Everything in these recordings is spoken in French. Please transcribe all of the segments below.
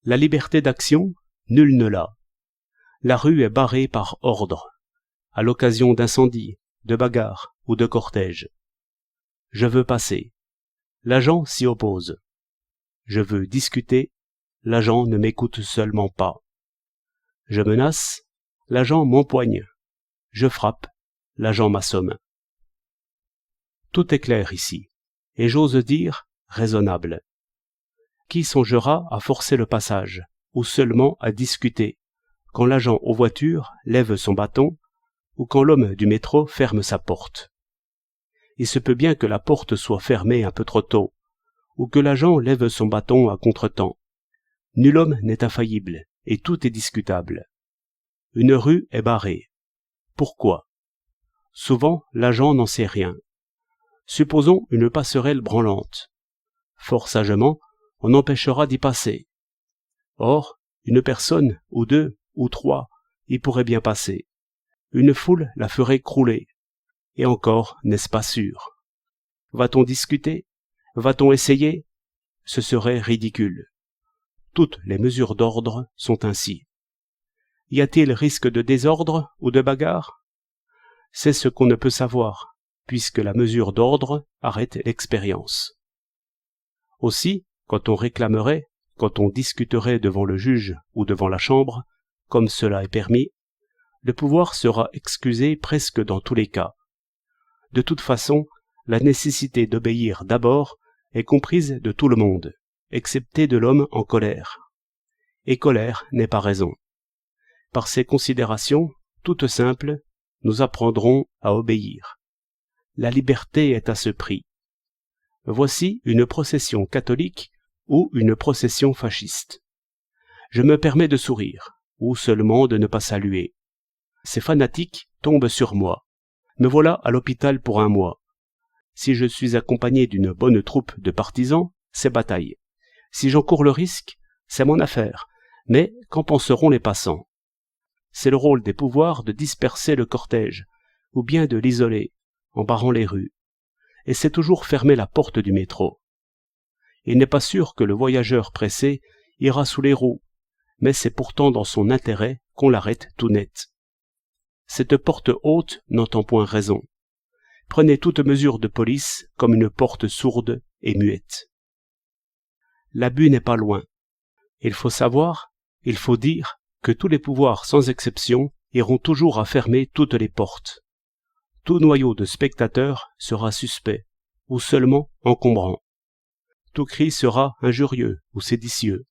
La liberté d'action, nul ne l'a. La rue est barrée par ordre, à l'occasion d'incendies, de bagarres ou de cortèges. Je veux passer. L'agent s'y oppose. Je veux discuter. L'agent ne m'écoute seulement pas. Je menace. L'agent m'empoigne. Je frappe. L'agent m'assomme. Tout est clair ici, et j'ose dire raisonnable. Qui songera à forcer le passage, ou seulement à discuter, quand l'agent aux voitures lève son bâton, ou quand l'homme du métro ferme sa porte? Il se peut bien que la porte soit fermée un peu trop tôt, ou que l'agent lève son bâton à contretemps. Nul homme n'est infaillible, et tout est discutable. Une rue est barrée. Pourquoi? Souvent, l'agent n'en sait rien. Supposons une passerelle branlante. Fort sagement, on empêchera d'y passer. Or, une personne, ou deux, ou trois, y pourrait bien passer. Une foule la ferait crouler. Et encore, n'est-ce pas sûr? Va-t-on discuter? Va-t-on essayer? Ce serait ridicule. Toutes les mesures d'ordre sont ainsi. Y a-t-il risque de désordre ou de bagarre? C'est ce qu'on ne peut savoir, puisque la mesure d'ordre arrête l'expérience. Aussi, quand on réclamerait, quand on discuterait devant le juge ou devant la chambre, comme cela est permis, le pouvoir sera excusé presque dans tous les cas. De toute façon, la nécessité d'obéir d'abord est comprise de tout le monde, excepté de l'homme en colère. Et colère n'est pas raison. Par ces considérations, toutes simples, nous apprendrons à obéir. La liberté est à ce prix. Voici une procession catholique ou une procession fasciste. Je me permets de sourire, ou seulement de ne pas saluer. Ces fanatiques tombent sur moi. Me voilà à l'hôpital pour 1 mois. Si je suis accompagné d'une bonne troupe de partisans, c'est bataille. Si j'en cours le risque, c'est mon affaire. Mais qu'en penseront les passants? C'est le rôle des pouvoirs de disperser le cortège, ou bien de l'isoler, en barrant les rues. Et c'est toujours fermer la porte du métro. Il n'est pas sûr que le voyageur pressé ira sous les roues, mais c'est pourtant dans son intérêt qu'on l'arrête tout net. Cette porte haute n'entend point raison. Prenez toute mesure de police comme une porte sourde et muette. L'abus n'est pas loin. Il faut savoir, il faut dire que tous les pouvoirs sans exception iront toujours à fermer toutes les portes. Tout noyau de spectateurs sera suspect, ou seulement encombrant. Tout cri sera injurieux ou séditieux.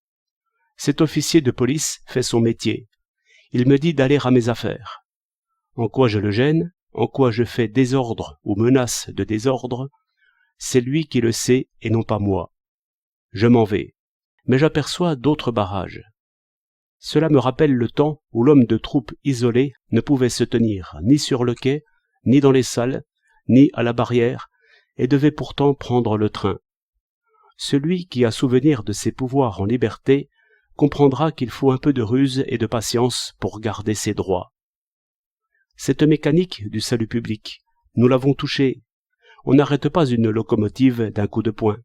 Cet officier de police fait son métier. Il me dit d'aller à mes affaires. En quoi je le gêne, en quoi je fais désordre ou menace de désordre, c'est lui qui le sait et non pas moi. Je m'en vais, mais j'aperçois d'autres barrages. Cela me rappelle le temps où l'homme de troupe isolé ne pouvait se tenir ni sur le quai, ni dans les salles, ni à la barrière, et devait pourtant prendre le train. Celui qui a souvenir de ses pouvoirs en liberté comprendra qu'il faut un peu de ruse et de patience pour garder ses droits. Cette mécanique du salut public, nous l'avons touchée. On n'arrête pas une locomotive d'un coup de poing.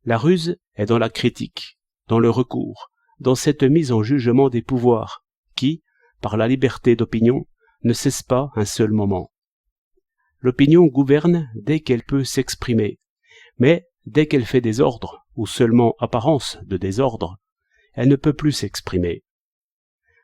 La ruse est dans la critique, dans le recours, dans cette mise en jugement des pouvoirs, qui, par la liberté d'opinion, ne cesse pas un seul moment. L'opinion gouverne dès qu'elle peut s'exprimer, mais dès qu'elle fait désordre, ou seulement apparence de désordre, elle ne peut plus s'exprimer.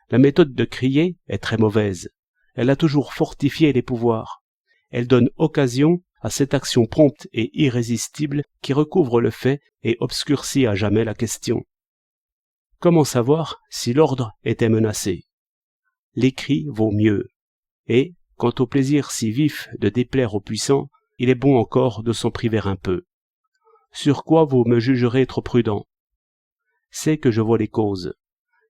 La méthode de crier est très mauvaise. Elle a toujours fortifié les pouvoirs. Elle donne occasion à cette action prompte et irrésistible qui recouvre le fait et obscurcit à jamais la question. Comment savoir si l'ordre était menacé? Les cris vaut mieux. Et, quant au plaisir si vif de déplaire aux puissants, il est bon encore de s'en priver un peu. Sur quoi vous me jugerez trop prudent? C'est que je vois les causes.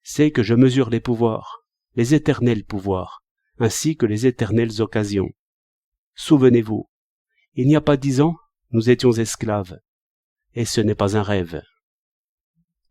C'est que je mesure les pouvoirs, les éternels pouvoirs, ainsi que les éternelles occasions. Souvenez-vous, il n'y a pas 10 ans, nous étions esclaves, et ce n'est pas un rêve.